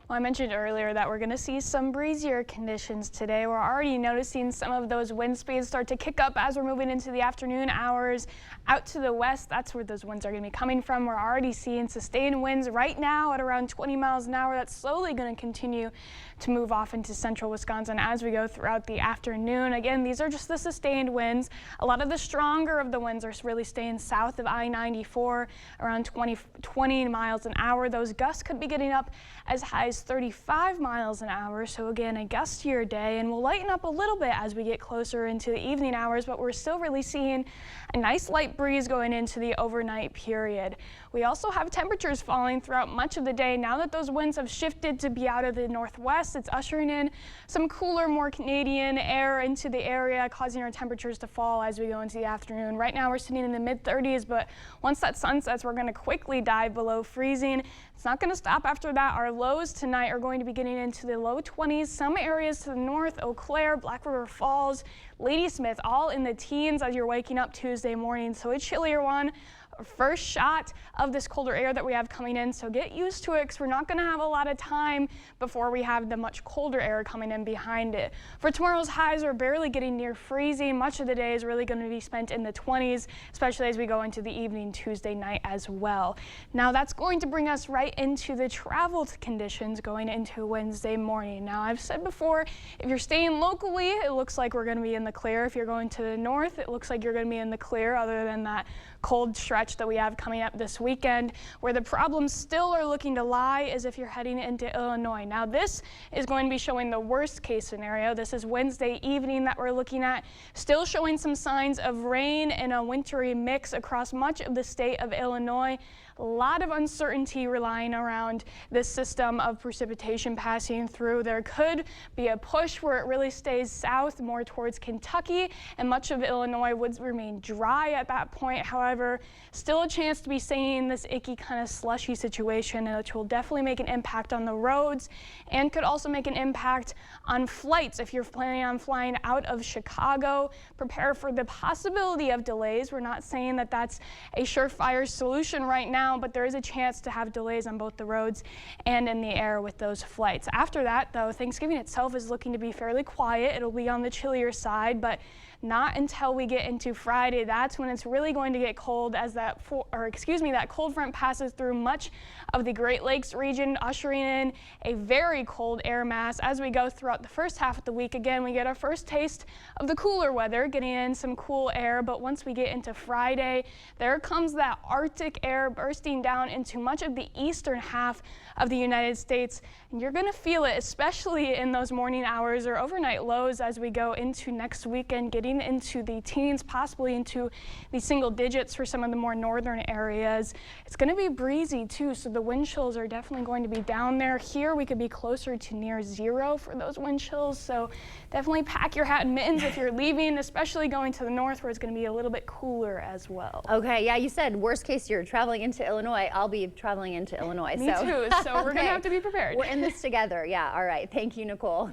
Well, I mentioned earlier that we're going to see some breezier conditions today. We're already noticing some of those wind speeds start to kick up as we're moving into the afternoon hours. Out to the west, that's where those winds are going to be coming from. We're already seeing sustained winds right now at around 20 miles an hour. That's slowly going to continue to move off into central Wisconsin as we go throughout the afternoon. Again, these are just the sustained winds. A lot of the stronger of the winds are really staying south of I-94, around 20 miles an hour. Those gusts could be getting up as high as 35 miles an hour. So again, a gustier day, and we'll lighten up a little bit as we get closer into the evening hours, but we're still really seeing a nice light breeze going into the overnight period. We also have temperatures falling throughout much of the day. Now that those winds have shifted to be out of the northwest, it's ushering in some cooler, more Canadian air into the area, causing our temperatures to fall as we go into the afternoon. Right now we're sitting in the mid-30s, but once that sun sets, we're going to quickly dive below freezing. It's not going to stop after that. Our lows tonight are going to be getting into the low 20s. Some areas to the north, Eau Claire, Black River Falls, Ladysmith, all in the teens as you're waking up Tuesday morning. So a chillier one. First shot of this colder air that we have coming in, so get used to it because we're not going to have a lot of time before we have the much colder air coming in behind it. For tomorrow's highs, we're barely getting near freezing. Much of the day is really going to be spent in the 20s, especially as we go into the evening Tuesday night as well. Now that's going to bring us right into the travel conditions going into Wednesday morning. Now I've said before, if you're staying locally, it looks like we're going to be in the clear. If you're going to the north, it looks like you're going to be in the clear, other than that cold stretch that we have coming up this weekend. Where the problems still are looking to lie is if you're heading into Illinois. Now this is going to be showing the worst case scenario. This is Wednesday evening that we're looking at, still showing some signs of rain and a wintry mix across much of the state of Illinois. A lot of uncertainty relying around this system of precipitation passing through. There could be a push where it really stays south more towards Kentucky, and much of Illinois would remain dry at that point. However, still a chance to be seeing this icky kind of slushy situation, which will definitely make an impact on the roads and could also make an impact on flights. If you're planning on flying out of Chicago, prepare for the possibility of delays. We're not saying that that's a surefire solution right now, but there is a chance to have delays on both the roads and in the air with those flights. After that, though, Thanksgiving itself is looking to be fairly quiet. It'll be on the chillier side, but not until we get into Friday. That's when it's really going to get cold as that cold front passes through much of the Great Lakes region, ushering in a very cold air mass as we go throughout the first half of the week. Again, we get our first taste of the cooler weather, getting in some cool air, but once we get into Friday, there comes that Arctic air bursting down into much of the eastern half of the United States, and you're going to feel it, especially in those morning hours or overnight lows as we go into next weekend, getting into the teens, possibly into the single digits for some of the more northern areas. It's going to be breezy too, so the wind chills are definitely going to be down there. Here we could be closer to near zero for those wind chills, so definitely pack your hat and mittens if you're leaving, especially going to the north where it's going to be a little bit cooler as well. Okay, yeah, you said worst case you're traveling into Illinois. I'll be traveling into Illinois. Me too, so we're going to have to be prepared. We're in this together. Yeah, all right. Thank you, Nicole.